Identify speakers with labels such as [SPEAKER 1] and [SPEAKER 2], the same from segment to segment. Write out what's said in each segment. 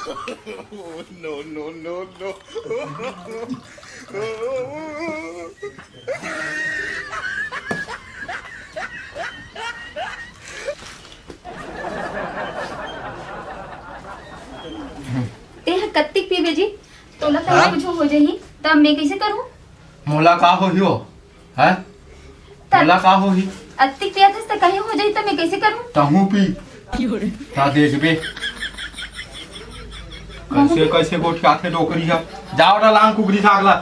[SPEAKER 1] No, no, no, no.
[SPEAKER 2] कत्तिक पीबे जी तोला तला कुछ हो जाही तब मैं कैसे करूं?
[SPEAKER 3] मोला का हो हियो है मोला का हो ही
[SPEAKER 2] अत्तिक पिया त कहीं हो जाही तब मैं कैसे करूं?
[SPEAKER 3] तहू पी ता देखबे कैसे कैसे गोठिया थे डोकरी है जाओ रा लांग कुकरी सागला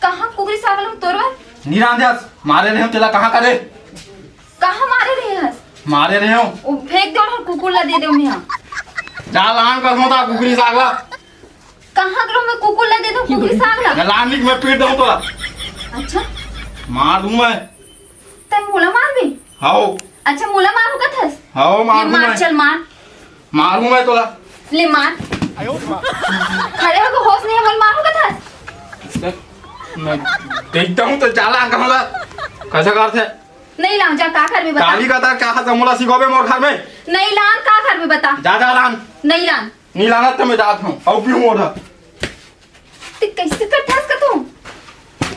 [SPEAKER 2] कहां कुकरी सागला तोरवा
[SPEAKER 3] निरांदेस मारे रहे तेला कहां करे
[SPEAKER 2] कहां मारे रहे हस
[SPEAKER 3] मारे रहे हो
[SPEAKER 2] ओ फेंक दो और कुकुर ला दे दो मैं
[SPEAKER 3] जा लांग कर होता कुकरी सागला
[SPEAKER 2] कहां करो मैं कुकुर ला दे दो कुकरी सागला
[SPEAKER 3] लांग में पीट दूं तोला
[SPEAKER 2] अच्छा
[SPEAKER 3] मार दूं मैं
[SPEAKER 2] तय मोला मार भी
[SPEAKER 3] हाओ
[SPEAKER 2] अच्छा मोला मारू का थस
[SPEAKER 3] हाओ मार दूं
[SPEAKER 2] मार
[SPEAKER 3] मैं
[SPEAKER 2] चल मार
[SPEAKER 3] मारूं मैं तोला
[SPEAKER 2] ले मार खड़े होके होश नहीं है बोल मारू का थस
[SPEAKER 3] मैं देखता हूं तो जाला कहला कैसे करथे
[SPEAKER 2] नहीं लाऊं जा का कर में बता
[SPEAKER 3] काली का क्या हाथ मोला सिखावे मोर घर में
[SPEAKER 2] नहीं लान का कर में बता
[SPEAKER 3] जा जा लान
[SPEAKER 2] नहीं लान
[SPEAKER 3] नहीं लाना तो मैं जात हूं और पीऊं मोर
[SPEAKER 2] ते कैसे करथस का तू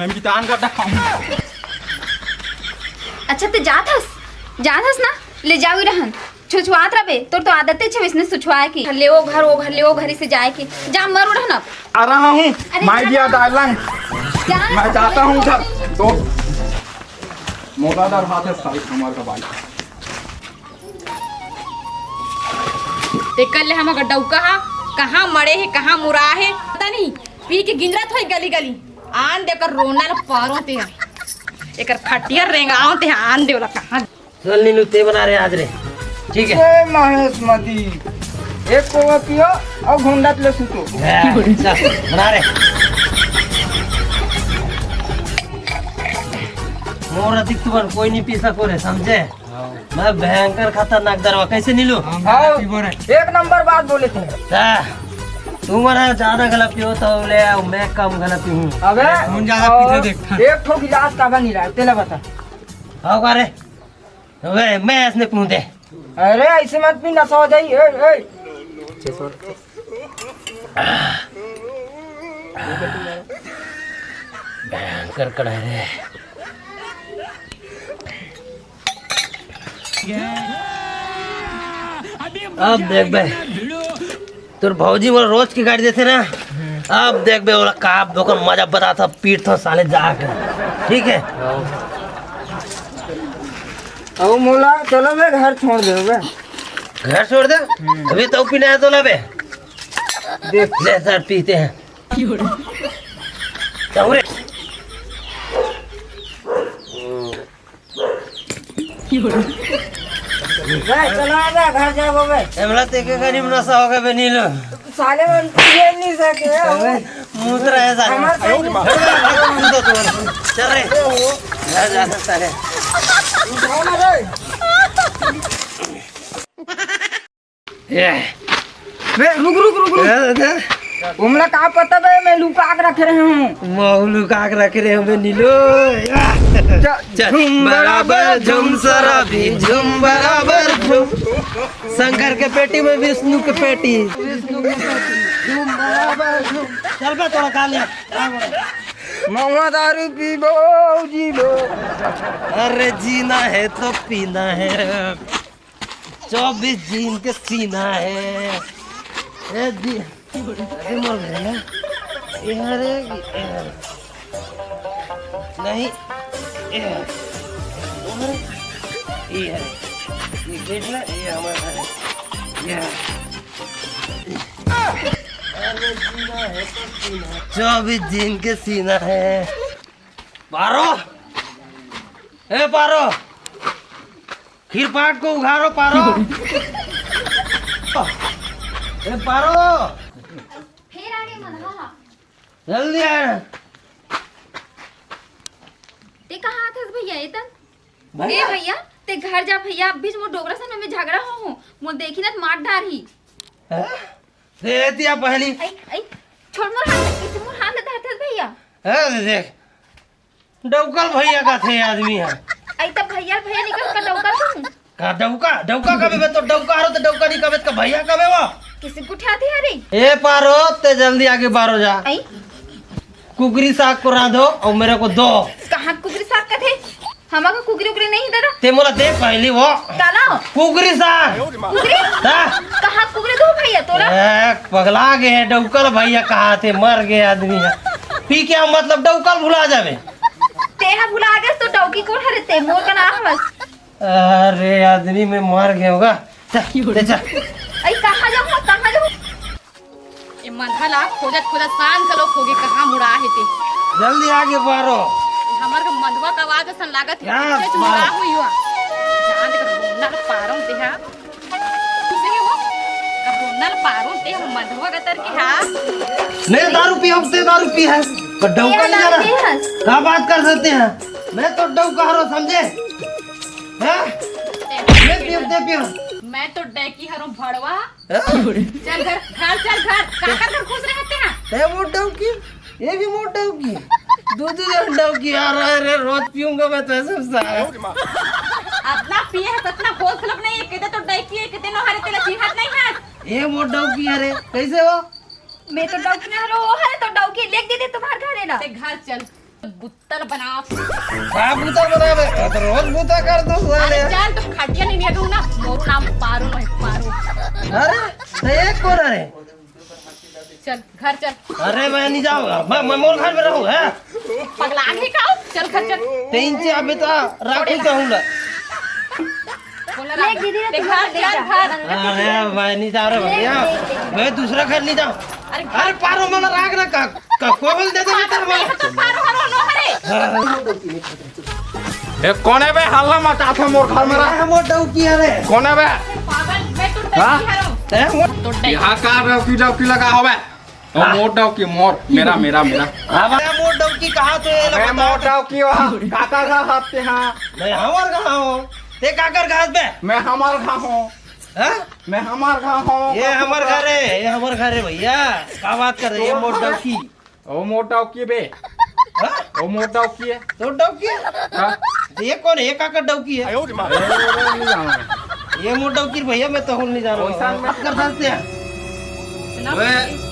[SPEAKER 3] मैं बितान कर खाऊं
[SPEAKER 2] अच्छा ते जाथस ना ले जाओ रहन छुछुआत रबे तो आदत है इसने सुछवाए की ले ओ घर से जाए की जा मरो रहना
[SPEAKER 3] आ रहा हूं माय डियर डार्लिंग मैं जाता हूं उधर तो मोगादार हाथ है साइड हमार का भाई
[SPEAKER 4] देखल ले हम अगर डौका कहां मरे है कहां मुरा है पता नहीं पी के गिंजरत होई गली गली आन देकर रोना ल पारो ते एकर खटिया रेंगाओ ते आन देवला कहां
[SPEAKER 5] चल नीलू ते बना रहे आज रे ठीक है
[SPEAKER 6] ए महेश मदी एक कोवा पियो और घुंडा ले सुतो
[SPEAKER 5] चल बना रहे मोर अधिक तुमन कोई नहीं पी सको रे समझे मैं भयंकर खतरनाक दरवा कैसे नीलू
[SPEAKER 6] हाँ एक नंबर बात बोले थे
[SPEAKER 5] तुम ज्यादा गलत पियो तो ले मैं कम गलत पीऊं
[SPEAKER 6] अबे हम ज्यादा पीते देखता एक ठो गिलास का बनी रहा तेला बता
[SPEAKER 5] आओ का रे वे मैं इसने पीऊं दे
[SPEAKER 6] अरे ऐसे मत पी नशा हो जाई ए
[SPEAKER 5] भयंकर कढ़ाई रे अब देख बे तोर भौजी मोर रोज की गाड़ी देते ना अब देख बे ओला काप दोकर मजा बता था पीट था साले जाके ठीक है
[SPEAKER 6] अब मोला चलो बे घर छोड़ दे बे
[SPEAKER 5] घर छोड़ दे अभी तो पीना है तो ला बे
[SPEAKER 6] देख
[SPEAKER 5] ले सर पीते हैं चल रे
[SPEAKER 6] चलो आजा घर जाओ बे
[SPEAKER 5] हमला ते के गरीब नशा हो गए नीलो
[SPEAKER 6] साले मन ये नहीं सके
[SPEAKER 5] मुद्रा है साले चल रे जा जा साले ये
[SPEAKER 6] रुक उमला का पता बे मैं लुका के रख रहे हूं
[SPEAKER 5] मौलू काक रख रहे हमें नीलो झूम बराबर झूम शराबी झूम बराबर झूम शंकर के पेटी में विष्णु के पेटी झूम बराबर झूम चल बे थोड़ा खा लिया
[SPEAKER 6] महुआ दारू पीबो जीबो
[SPEAKER 5] अरे जीना है तो पीना है 24 जीन के सीना है ए जी अरे मर गए ना अरे नहीं ये देख ले ये हमारा है ये अरे जीना है तो सीना 24 दिन के सीना है पारो ए पारो खीर पाट को उघारो पारो ए पारो
[SPEAKER 2] फिर आगे मधा
[SPEAKER 5] जल्दी आ
[SPEAKER 2] ते कहां थस भैया इतन ए भैया ते घर जा भैया बीच में डोगरा सन में झगड़ा हो मो देखी ना मार डारी
[SPEAKER 5] दे दिया पहली
[SPEAKER 2] आई आई छोड़ मोर हाथ किसी मोर हाथ धरत भैया
[SPEAKER 5] है देख डौकल भैया का थे आदमी है
[SPEAKER 2] आई तब भैया निकल का डौका तू
[SPEAKER 5] का डौका डौका कबे बे तो डौका आरो तो डौका नहीं कबे का भैया कबे वो
[SPEAKER 2] किसी को उठाती हरी
[SPEAKER 5] ए पारो ते जल्दी आगे बारो जा।
[SPEAKER 2] आई
[SPEAKER 5] कुकरी साग को रांधो और मेरे को दो।
[SPEAKER 2] कहाँ कुकरी साग का थे हमारा को कुकरी उकरी नहीं दादा
[SPEAKER 5] ते मोला दे पहली वो
[SPEAKER 2] काला
[SPEAKER 5] कुकरी साग।
[SPEAKER 2] कुकरी
[SPEAKER 5] हाँ?
[SPEAKER 2] कहाँ कुकरी दो भैया तोरा
[SPEAKER 5] ए, पगला गए डौकल भैया कहा थे मर गए आदमी है। पी क्या मतलब डौकल भुला जावे।
[SPEAKER 2] तेहा भुला गया तो डौकी को हरे ते मोर का नाम बस
[SPEAKER 5] अरे आदमी में मर गया होगा। चल ले चल।
[SPEAKER 2] आई कहाँ जाऊँ
[SPEAKER 4] ये मंधला खोजत खोजत शान का लोग होगे कहाँ मुड़ा है ते
[SPEAKER 5] जल्दी आगे बारो।
[SPEAKER 4] हमार का मंधवा का आवाज सन लागत
[SPEAKER 5] क्या
[SPEAKER 4] है कुछ मुड़ा हुई हुआ जान कर रोनल पारों ते हा तुसे हो का रोनल पारों ते हम मंधवा का तर के हा
[SPEAKER 5] नहीं दारू पी हम ते दारू पी है तो डौका नहीं जाना क्या बात कर सकते हैं। मैं तो डौका हरो समझे हैं। मैं पियो
[SPEAKER 4] मैं तो डैकी हरों भड़वा चल घर चल घर काका खुश रहते हैं
[SPEAKER 5] है वो डौकी ये भी मोट डौकी दूध डौकी आ रहा है रे रोज पीऊंगा मैं तो ऐसे सारा
[SPEAKER 4] अपना पिए है कितना खोल खलब नहीं कहते तो डैकी है कहते नो हरे तेला चिन्हत नहीं है
[SPEAKER 5] ये मोट डौकी है रे कैसे हो।
[SPEAKER 2] मैं तो डौकी ना रो है तो डौकी लेक दे दे तुम्हारे घर ना
[SPEAKER 4] ते घर चल बुत्तल बनाओ
[SPEAKER 5] क्या बूता बनावे तो रोज बूता कर दो साले।
[SPEAKER 4] अरे चल तो खटिया नहीं ले ना मोरू नाम पारो है पारो
[SPEAKER 5] अरे तो एक कौन है।
[SPEAKER 4] चल घर चल
[SPEAKER 5] अरे मैं नहीं जाऊंगा मैं मोर घर में रहूं है
[SPEAKER 4] पगला आगे का चल घर चल
[SPEAKER 5] तीन से अभी तो राखी कहूंगा।
[SPEAKER 2] लेक दे दे
[SPEAKER 4] घर चल घर
[SPEAKER 5] अरे मैं नहीं जा रहा भैया मैं दूसरा घर नहीं जाऊं। अरे पारो मला राग ना का कोबल दे दे तेरे में
[SPEAKER 4] तो पारो हरो नो हरे
[SPEAKER 3] ए कौन है बे हल्ला मचा था मोर घर में रहा
[SPEAKER 5] है मोट डौकी है रे।
[SPEAKER 3] कौन है बे
[SPEAKER 4] पागल मैं तो
[SPEAKER 3] हाँ?
[SPEAKER 4] डैकी हरो
[SPEAKER 5] है मोट
[SPEAKER 4] तो डैकी
[SPEAKER 3] यहाँ का डौकी लगा हो बे ओ मोर डौकी मोर मेरा मेरा मेरा
[SPEAKER 5] अब मोट डौकी कहा तो ये
[SPEAKER 3] मैं
[SPEAKER 5] लगा
[SPEAKER 3] मोर डौकी वहाँ काका का हाथ पे हाँ
[SPEAKER 5] मैं हमार कहां हूं ते काकर घास पे
[SPEAKER 3] मैं हमार घा हूँ
[SPEAKER 5] हैं।
[SPEAKER 3] मैं हमार घा हूँ
[SPEAKER 5] ये हमार घर है ये हमार घर है भैया क्या बात कर रहे हैं मोट डौकी।
[SPEAKER 3] ओ मोर डौकी बे
[SPEAKER 5] हाँ?
[SPEAKER 3] ओ मोर डौकी है
[SPEAKER 5] तो डौकी है
[SPEAKER 3] हाँ?
[SPEAKER 5] ये कौन है ये काकर डौकी है
[SPEAKER 3] नहीं जाना
[SPEAKER 5] ये मोट डौकी भैया मैं तो नहीं जा
[SPEAKER 3] वैसा
[SPEAKER 5] रहा हूँ
[SPEAKER 3] मैं-
[SPEAKER 5] बात कर सकते हैं।
[SPEAKER 3] वे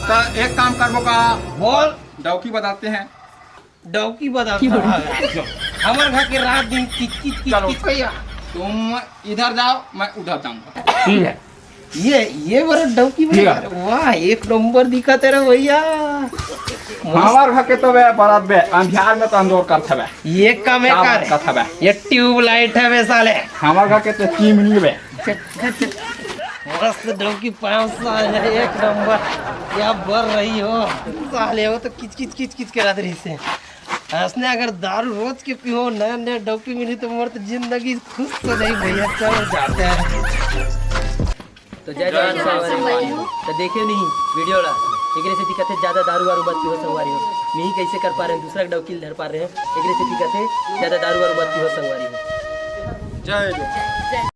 [SPEAKER 3] तो एक काम करबो का
[SPEAKER 5] बोल
[SPEAKER 3] डौकी बताते हैं
[SPEAKER 5] डौकी बता हमारे घर के रात दिन किच किच किच
[SPEAKER 3] चलो
[SPEAKER 5] किच।
[SPEAKER 3] भैया तुम इधर जाओ मैं उधर जाऊंगा ठीक है
[SPEAKER 5] ये बड़ा डौकी
[SPEAKER 3] ठीक है।
[SPEAKER 5] भैया वाह एक नंबर दिखा तेरा भैया।
[SPEAKER 3] हमार घर के तो बे बारात बे अंधियार में तो अंदर कर छबे
[SPEAKER 5] ये काम है
[SPEAKER 3] का
[SPEAKER 5] कर
[SPEAKER 3] छबे
[SPEAKER 5] ये ट्यूबलाइट है वे साले
[SPEAKER 3] हमार घर के तो चिमनी बे
[SPEAKER 5] मस्त डौकी 5 साल है एक नंबर क्या बढ़ रही हो साले हो तो किच किच किच किच करा रही से हंसने अगर दारू रोज के पियो नया नया डौकी मिली तो मोर तो जिंदगी खुश तो नहीं भैया चलो जाते हैं।
[SPEAKER 1] तो जय जवान संगवारी हो तो देखे नहीं वीडियो ला एकरे से दिक्कत है ज्यादा दारू वारू मत पियो संगवारी हो नहीं कैसे कर पा रहे हैं दूसरा डौकील धर पा रहे हैं एकरे से दिक्कत है ज्यादा दारू वारू मत पियो संगवारी हो
[SPEAKER 3] जय जय